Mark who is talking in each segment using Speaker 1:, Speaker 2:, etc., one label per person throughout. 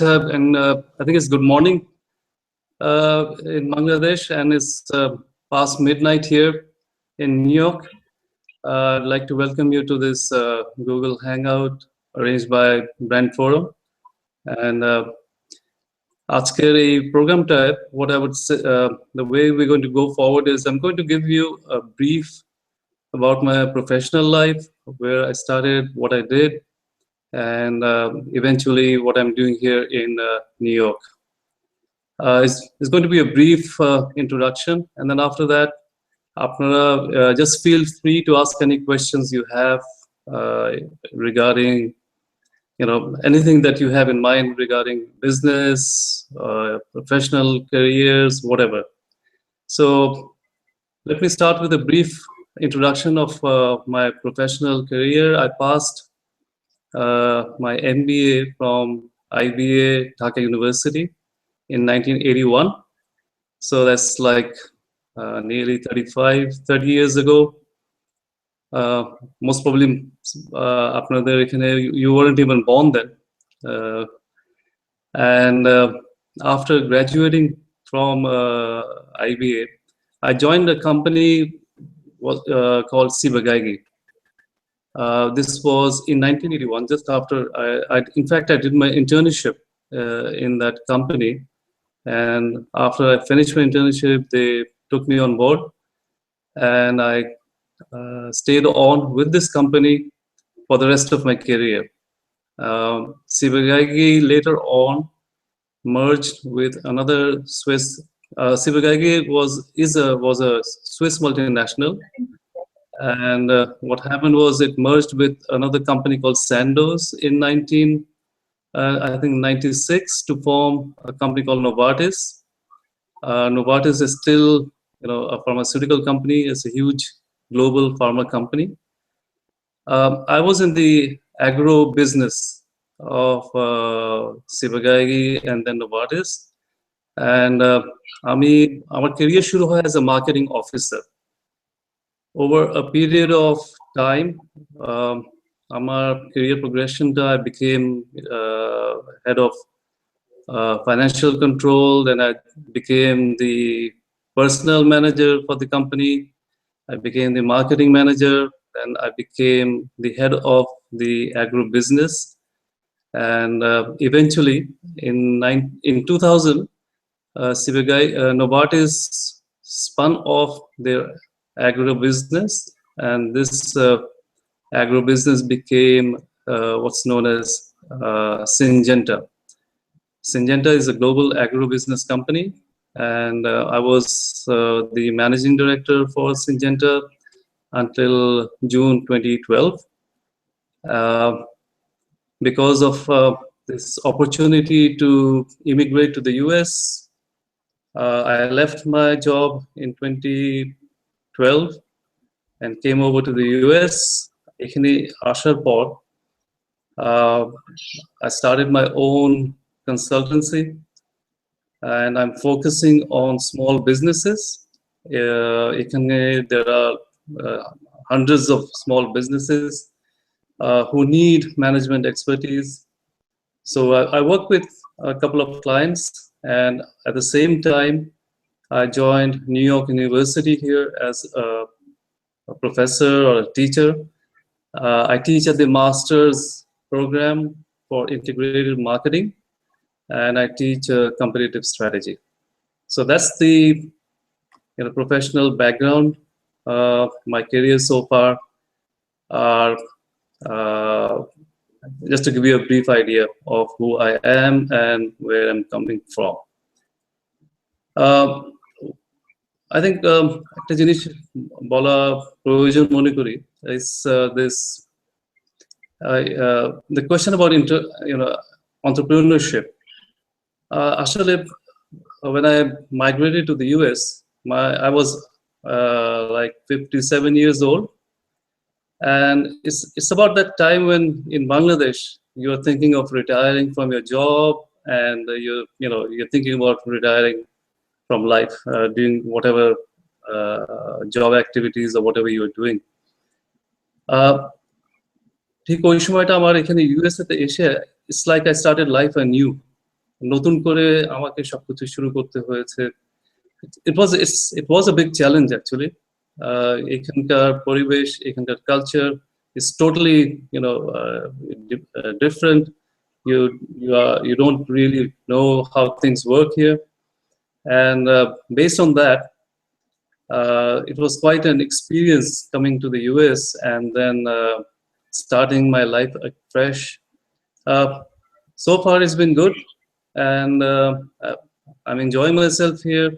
Speaker 1: and I think it's good morning in Bangladesh, and it's past midnight here in New York. I'd like to welcome you to this Google Hangout arranged by Brand Forum. And আজকের এই প্রোগ্রামটায় what I would say, the way we're going to go forward is I'm going to give you a brief about my professional life, where I started, what I did, and eventually what I'm doing here in New York. It's going to be a brief introduction, and then after that, just feel free to ask any questions you have regarding anything that you have in mind regarding business, professional careers, whatever. So let me start with a brief introduction of my professional career. I passed my MBA from IBA Dhaka University in 1981. So that's like nearly 30 years ago. Most probably you weren't even born then. And after graduating from IBA, I joined a company called Sibagaigi. This was in 1981, just after in fact, I did my internship in that company. And after I finished my internship, they took me on board, and I stayed on with this company for the rest of my career. Sibagaigi later on merged with another Swiss. Sibagaigi was a Swiss multinational, and what happened was it merged with another company called Sandoz in 96 to form a company called Novartis. Novartis is still a pharmaceutical company. It's a huge global pharma company. I was in the agro business of Sibagaigi and then Novartis, and our career shuru hoy as a marketing officer. Over a period of time, our career progression, I became head of financial control, then I became the personnel manager for the company. I became the marketing manager, and I became the head of the agro business. And eventually, in 2000, Novartis spun off their agro business, and this agro business became what's known as Syngenta. Syngenta is a global agro business company, and I was the managing director for Syngenta until June 2012. Because of this opportunity to immigrate to the US, I left my job in 2012 and came over to the US. এখানে আসার পর I started my own consultancy, and I'm focusing on small businesses. There are hundreds of small businesses who need management expertise. So I work with a couple of clients, and at the same time, I joined New York University here as a professor or a teacher. I teach at the master's program for integrated marketing, and I teach competitive strategy. So that's the professional background. My career so far are just to give you a brief idea of who I am and where I'm coming from. I think একটা জিনিস বলা প্রয়োজন মনে করি is the question about entrepreneurship. Actually, when I migrated to the US, I was like 57 years old, and it's about that time when in Bangladesh you're thinking of retiring from your job, and you're thinking about retiring from life, doing whatever job activities or whatever you're doing. ঠিক ওই সময়টা আমার এখানে USA তে এসে it's like I started life anew. নতুন করে আমাকে সবকিছু শুরু করতে হয়েছে। It was a big challenge actually. এখানকার পরিবেশ, এখানকার culture is totally, different. You don't really know how things work here, and based on that, it was quite an experience coming to the US and then starting my life afresh. So far, it's been good, and I'm enjoying myself here.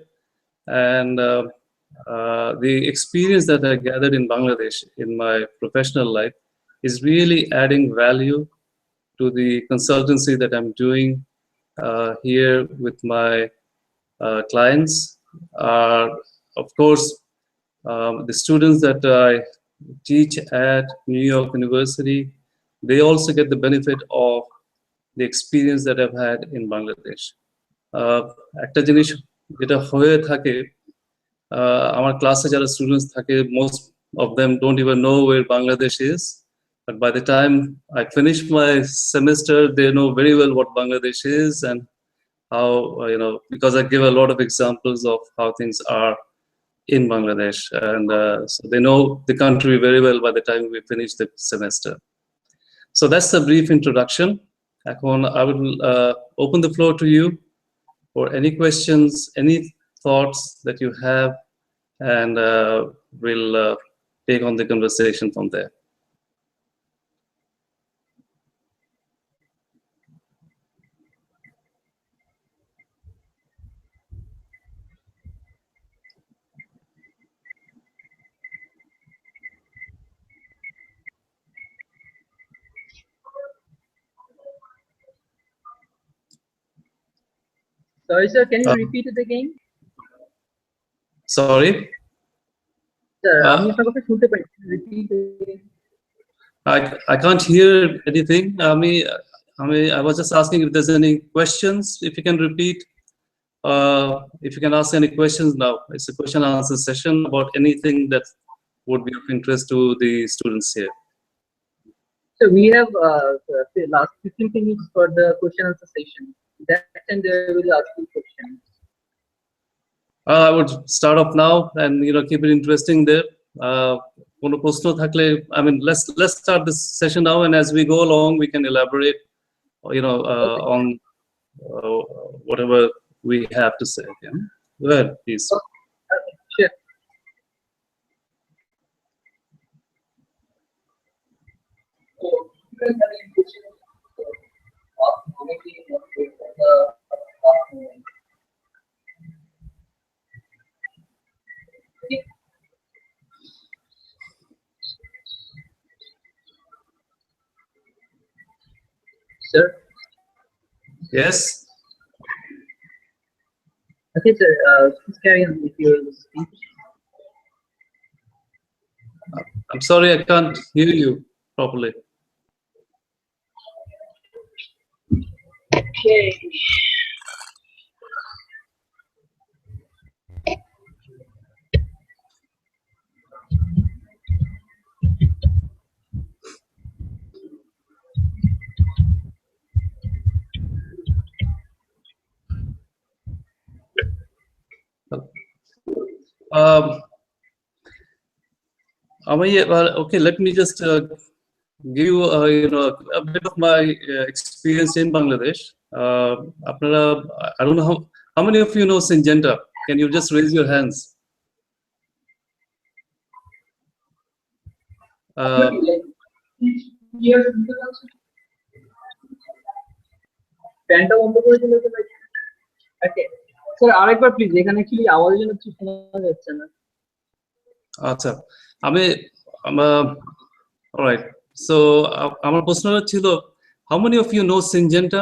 Speaker 1: And the experience that I gathered in Bangladesh in my professional life is really adding value to the consultancy that I'm doing here with my clients. Of course, the students that I teach at New York University, they also get the benefit of the experience that I've had in Bangladesh. একটা জিনিস যেটা হয়ে থাকে, আমার ক্লাসে যারা students থাকে, most of them don't even know where Bangladesh is, but by the time I finish my semester, they know very well what Bangladesh is and how, because I give a lot of examples of how things are in Bangladesh, and so they know the country very well by the time we finish the semester. So that's the brief introduction. এখন I will open the floor to you for any questions, any thoughts that you have, and we'll take on the conversation from there.
Speaker 2: Sorry, sir, can you repeat it again?
Speaker 1: Sorry?
Speaker 2: Sir, repeat it.
Speaker 1: I can't hear anything. I was just asking if there's any questions, if you can repeat. If you can ask any questions now. It's a question and answer session about anything that would be of interest to the students here.
Speaker 2: So we have the last 15 minutes for the question and answer session. That time they will ask you questions.
Speaker 1: I would start off now and keep it interesting there. কোনো প্রশ্ন থাকলে, let's start this session now, and as we go along, we can elaborate, on whatever we have to say. Yeah? Go ahead, please.
Speaker 2: Okay, sure. Sir?
Speaker 1: Yes?
Speaker 2: Okay, sir, please carry on with your speech.
Speaker 1: I'm sorry, I can't hear you properly.
Speaker 2: Okay.
Speaker 1: Okay, let me just give you a bit of my experience in Bangladesh. I don't know how many of you know Syngenta. Can you just raise your hands?
Speaker 2: Okay. Sir, আরেকবার please, এখানে actually আওয়াজের জন্য কিছু শোনা যাচ্ছে না।
Speaker 1: আচ্ছা, alright, so আমার প্রশ্নটা ছিল, how many of you know Syngenta?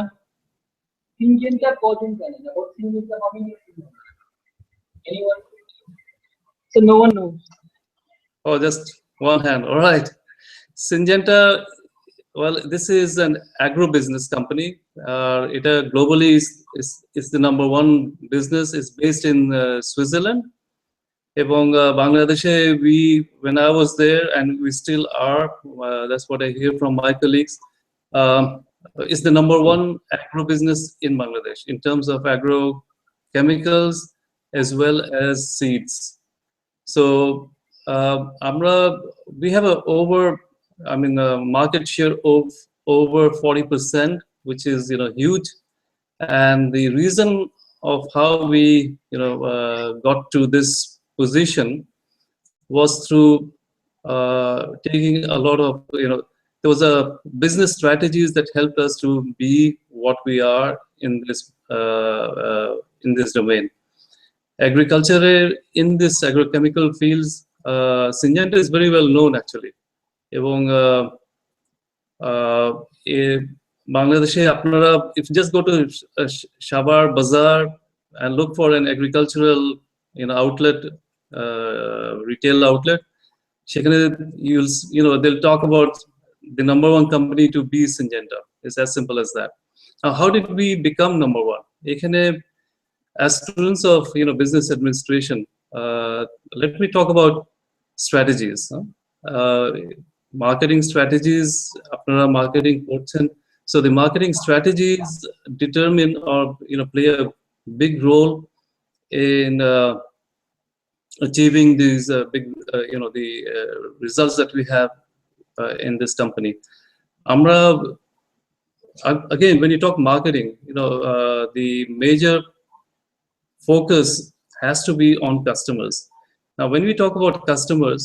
Speaker 2: Syngenta কজন জানে না? What Syngenta, how many of you know? Anyone? So no one knows.
Speaker 1: Oh, just one hand. All right. Syngenta, well, this is an agro-business company. It globally is the #1 business. It's based in Switzerland. এবং Bangladesh, when I was there, and we still are, that's what I hear from my colleagues, is the #1 agro business in Bangladesh in terms of agrochemicals as well as seeds. So we have a market share of over 40%, which is huge. And the reason of how we got to this position was through taking a lot of there was a business strategies that helped us to be what we are in this domain. Agriculture in this agrochemical fields, Syngenta is very well known actually. এবং Bangladesh, if you just go to Sarwar Bazaar and look for an agricultural outlet, retail outlet, they'll talk about the #1 company to be Syngenta. It's as simple as that. Now, how did we become #1? As students of business administration, let me talk about strategies. Marketing strategies, marketing portion. So the marketing strategies determine or play a big role in achieving these big the results that we have in this company. Again, when you talk marketing, the major focus has to be on customers. Now, when we talk about customers,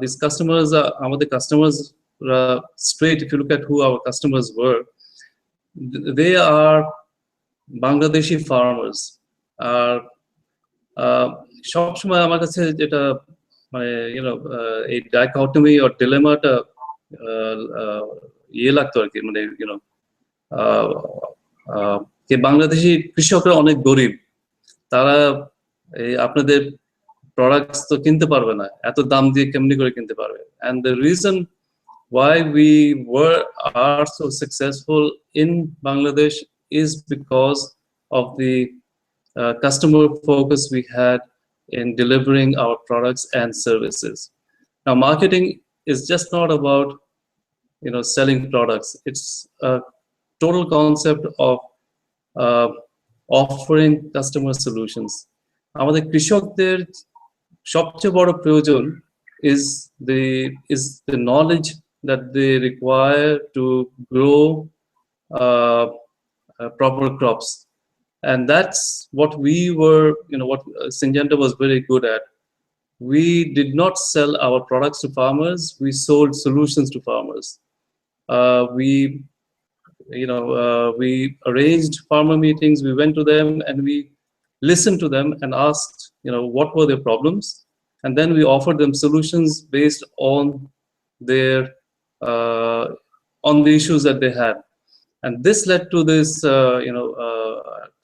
Speaker 1: these customers are the customers straight. If you look at who our customers were, they are Bangladeshi farmers. সবসময় আমার কাছে যেটা এই dichotomy or dilemma টা লাগতো আর কি, যে বাংলাদেশি কৃষকরা অনেক গরিব, তারা আপনাদের products তো কিনতে পারবে না, এত দাম দিয়ে কেমনি করে কিনতে পারবে? And the reason why we are so successful in Bangladesh is because of the customer focus we had in delivering our products and services. Now, marketing is just not about selling products. It's a total concept of offering customer solutions. আমাদের কৃষকদের সবচেয়ে বড় প্রয়োজন is the knowledge that they require to grow proper crops. And that's what we were, what Syngenta was very good at. We did not sell our products to farmers, we sold solutions to farmers. We arranged farmer meetings, we went to them and we listened to them and asked, what were their problems? And then we offered them solutions based on their, on the issues that they had. And this led to this,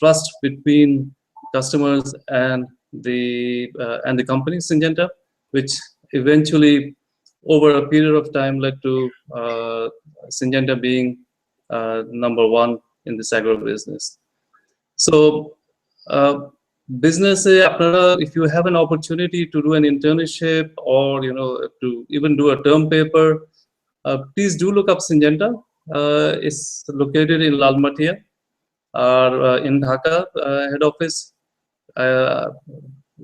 Speaker 1: trust between customers and the company Syngenta, which eventually, over a period of time, led to Syngenta being #1 in this agro business. So, business, if you have an opportunity to do an internship or to even do a term paper, please do look up Syngenta. It's located in Lalmatia, or in Dhaka head office.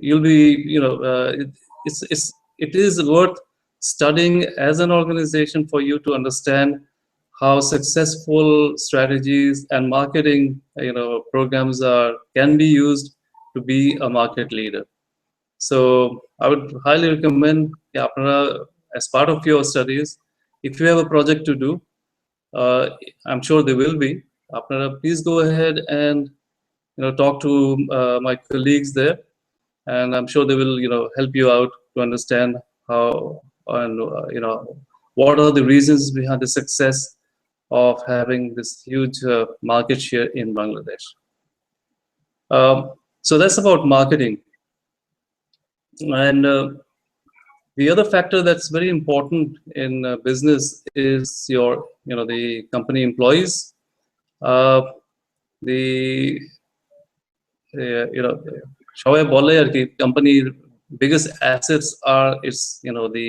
Speaker 1: You'll be, it is worth studying as an organization for you to understand how successful strategies and marketing programs can be used to be a market leader. So I would highly recommend, as part of your studies, if you have a project to do, I'm sure there will be, please go ahead and talk to my colleagues there, and I'm sure they will help you out to understand how and what are the reasons behind the success of having this huge market share in Bangladesh. So that's about marketing. And the other factor that's very important in business is your, the company employees. সবাই বলে আর কি, company's biggest assets are its, the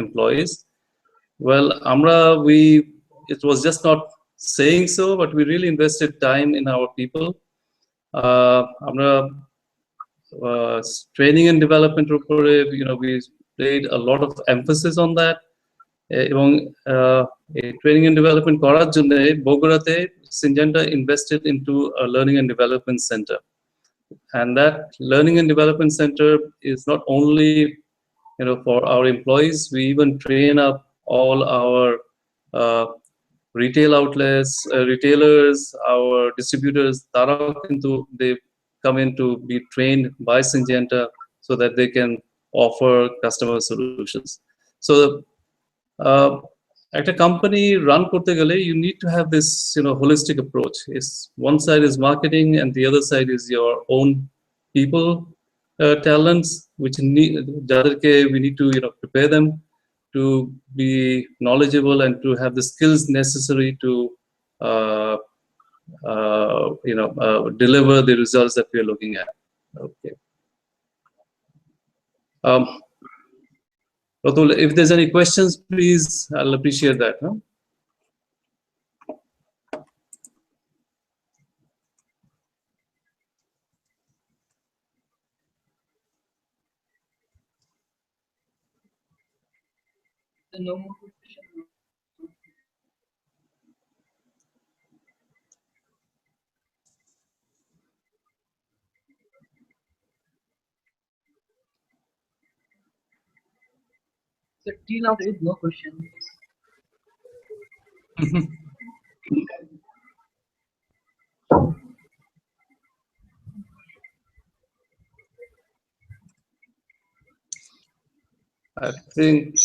Speaker 1: employees. Well, it was just not saying so, but we really invested time in our people. আমরা training and development উপরে, we laid a lot of emphasis on that. এবং training and development করার জন্য বগুড়াতে Syngenta invested into a learning and development center. And that learning and development center is not only for our employees, we even train up all our retail outlets, retailers, our distributors. They come in to be trained by Syngenta so that they can offer customer solutions. So at a company run korte gele, you need to have this holistic approach. It's one side is marketing and the other side is your own people talents, which we need to prepare them to be knowledgeable and to have the skills necessary to deliver the results that we are looking at. Okay. If there's any questions, please, I'll appreciate that. Huh?
Speaker 2: No more questions. So till now there is no question.
Speaker 1: I think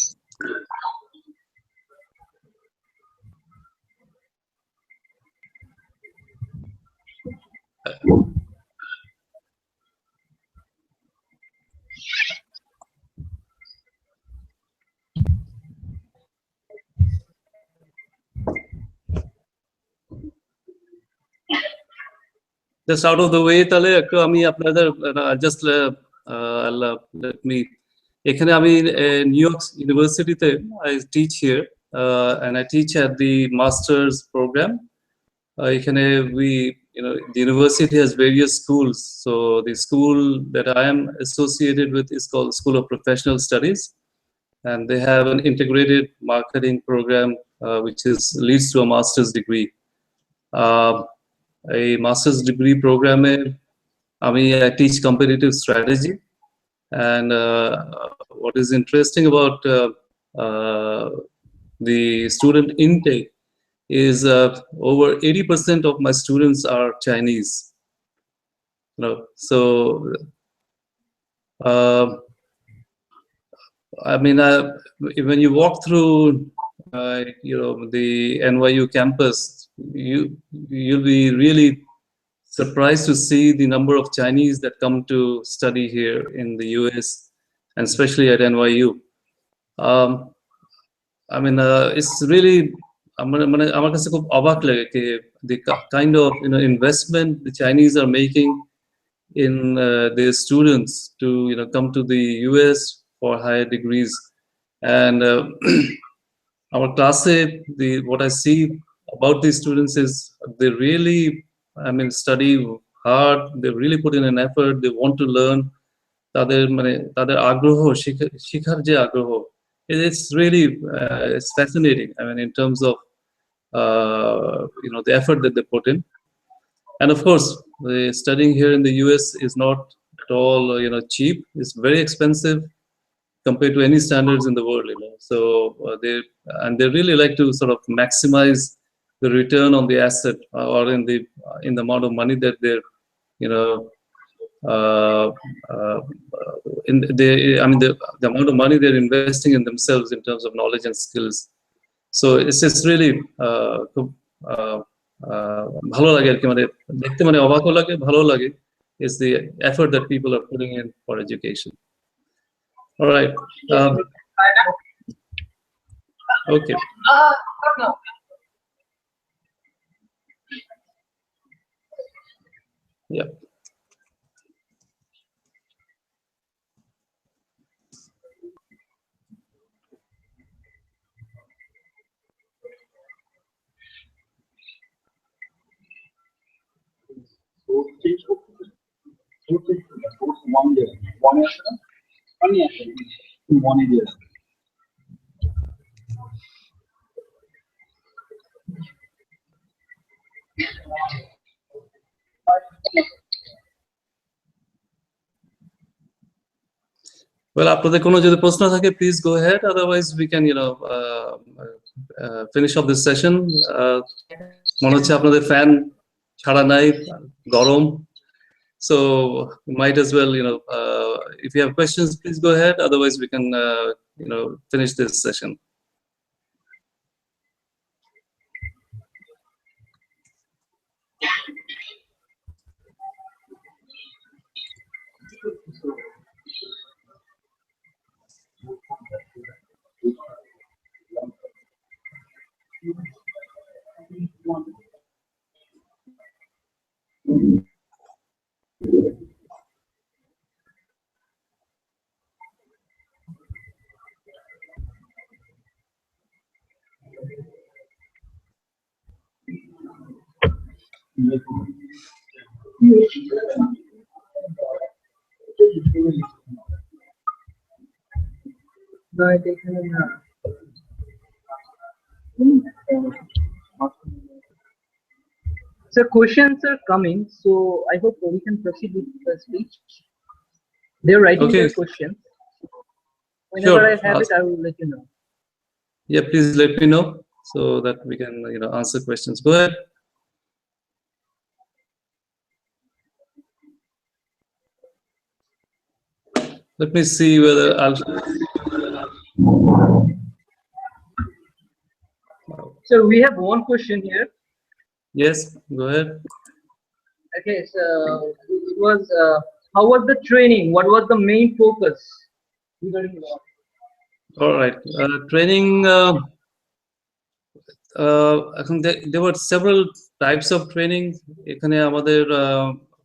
Speaker 1: just out of the way, তাহলে একটু আমি আপনাদের just let me এখানে আমি new York ইউনিভার্সিটিতে I teach here and I teach at the master's program. এখানে the university has various schools. So the school that I am associated with is called School of Professional Studies, and they have an integrated marketing program which leads to a master's degree. A master's degree program I teach competitive strategy, and what is interesting about the student intake is over 80% of my students are Chinese. So I mean, when you walk through the NYU campus, you'll be really surprised to see the number of Chinese that come to study here in the US, and especially at NYU. I mean, it's really আমার কাছে খুব অবাক লাগে the kind of investment the Chinese are making in their students to come to the US for higher degrees. And our class, what I see about these students is they really, I mean, study hard. They really put in an effort. They want to learn. তাদের আগ্রহ শিখার যে আগ্রহ, it's really it's fascinating. I mean, in terms of the effort that they put in. And of course, the studying here in the US is not at all cheap. It's very expensive compared to any standards in the world. So they really like to sort of maximize the return on the asset or in the amount of money that they're the amount of money they're investing in themselves in terms of knowledge and skills. So it's just really ভালো লাগে আর কি, মানে দেখতে অবাকও লাগে, ভালো লাগে is the effort that people are putting in for education. All right. Okay. Yeah.
Speaker 3: One year. 1 year. In 1 year.
Speaker 1: Well, আপনাদের কোনো যদি প্রশ্ন থাকে, please go ahead. Otherwise, we can, finish off this session. মনে হচ্ছে আপনাদের ফ্যান ছাড়া নাই, গরম. So might as well, if you have questions, please go ahead. Otherwise, we can, finish this session.
Speaker 2: No, I take So questions are coming, so I hope we can proceed with the speech. They're writing
Speaker 1: Okay.
Speaker 2: their questions. Whenever
Speaker 1: Sure.
Speaker 2: I have it, I will let you know.
Speaker 1: Yeah, please let me know so that we can, answer questions. Go ahead. Let me see whether I'll.
Speaker 2: So we have one question here.
Speaker 1: Yes, go ahead.
Speaker 2: Okay, so it was how was the training? What was the main focus regarding that?
Speaker 1: All right. Training. এখন there were several types of training. এখানে আমাদের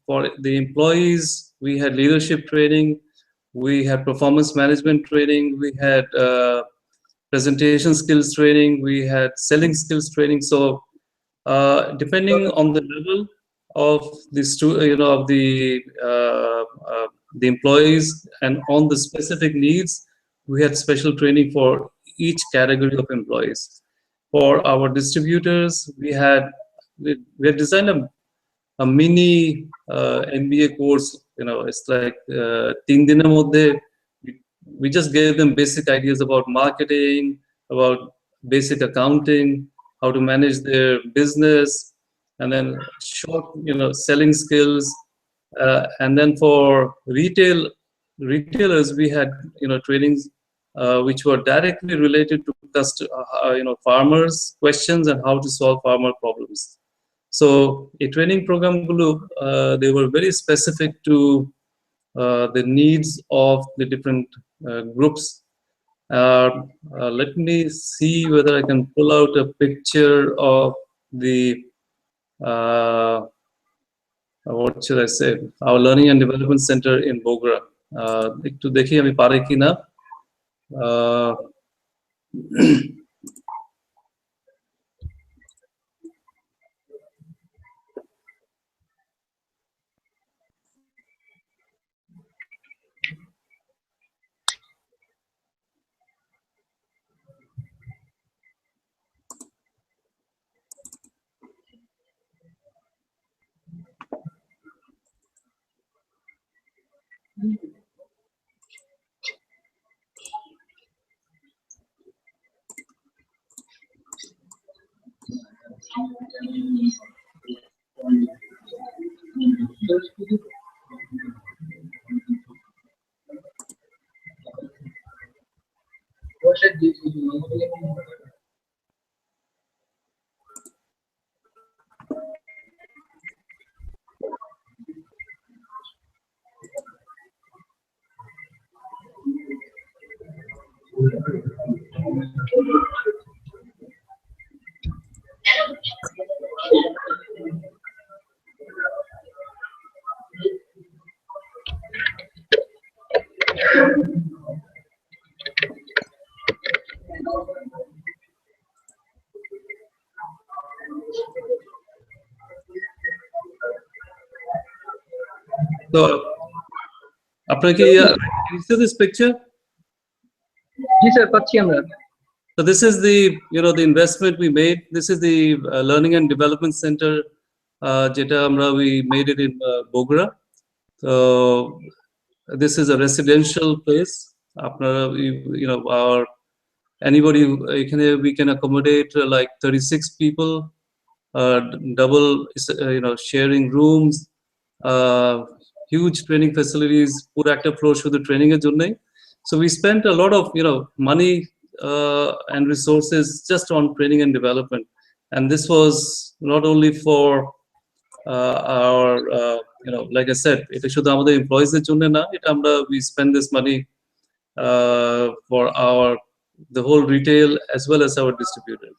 Speaker 1: for the employees, we had leadership training, we had performance management training, we had presentation skills training, we had selling skills training. So depending on the level of the employees and on the specific needs, we had special training for each category of employees. For our distributors, we had designed a mini MBA course. It's like 3 দিনের মধ্যে we just gave them basic ideas about marketing, about basic accounting, how to manage their business, and then short, selling skills. And then for retailers, we had, trainings which were directly related to farmers' questions and how to solve farmer problems. So a training program, they were very specific to the needs of the different groups. Let me see whether I can pull out a picture of the what should I say, our Learning and Development Center in Bogra. একটু দেখি আমি পারি কিনা. So can you see this picture?
Speaker 2: G sir পাচ্ছি আমরা।
Speaker 1: So this is the the investment we made. This is the Learning and Development Center. We made it in Bogra. So this is a residential place. Anybody we can accommodate like 36 people, double sharing rooms, huge training facilities, pura ekta floor shudhu training er jonnoi. So we spent a lot of money and resources just on training and development, and this was not only for our like I said, এটা শুধু আমাদের employees এর জন্য না, এটা we spend this money for the whole retail as well as our distributors.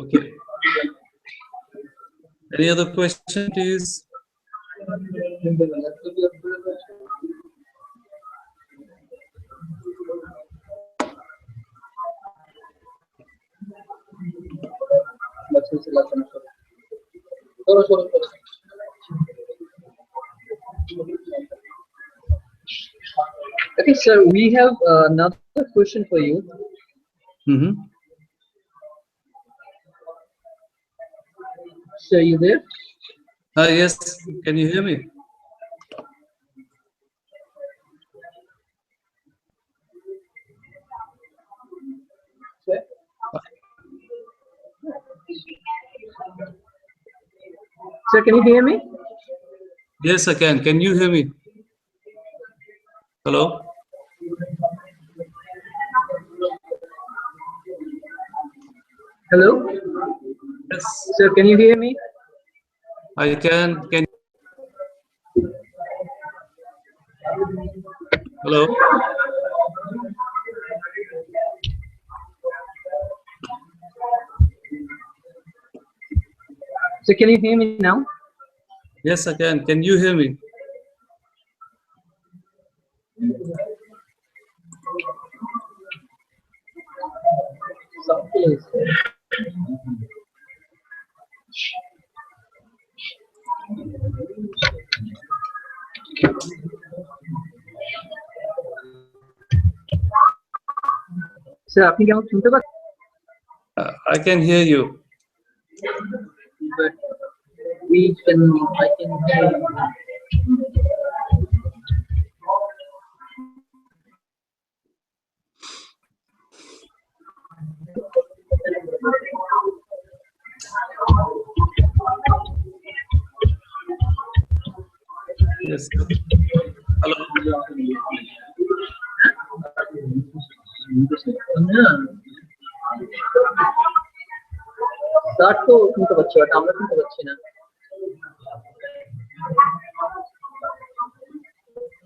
Speaker 1: Okay. Any other question, please?
Speaker 2: Okay, sir, we have another question for you. Sir, are you there?
Speaker 1: Yes. Can you hear me?
Speaker 2: Sir, can you hear me?
Speaker 1: Yes, I can. Can you hear me? Hello?
Speaker 2: Hello?
Speaker 1: Yes.
Speaker 2: Sir, can you hear me?
Speaker 1: I can. Hello?
Speaker 2: So can you hear me now?
Speaker 1: Yes, I can. Can you hear me?
Speaker 2: Sir, আপনি কি আমাকে শুনতে পাচ্ছেন?
Speaker 1: I can hear you.
Speaker 2: But I can hear you.
Speaker 1: Yes. Hello.
Speaker 2: Sir তো শুনতে পাচ্ছি, but আমরা শুনতে পাচ্ছি না।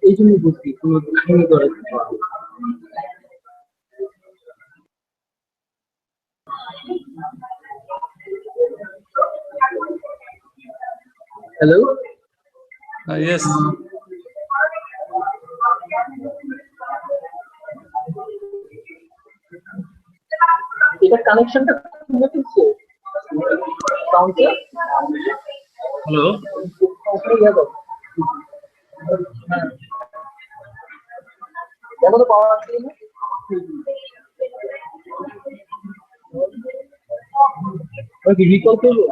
Speaker 2: এই জন্য বুঝছি কোনো দুষ্কর্ম করে। হ্যালো?
Speaker 1: Yes.
Speaker 2: এটা কানেকশনটা খুলে ফেলছে সাউন্ডে।
Speaker 1: Hello.
Speaker 2: দেখো তো পাওয়ার আসছে না। ওকে রিকল করবো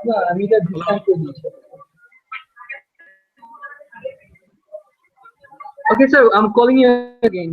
Speaker 2: না, আমি এটা ডিসকানেক্ট করে দিয়েছি। Okay, sir, I'm calling you again.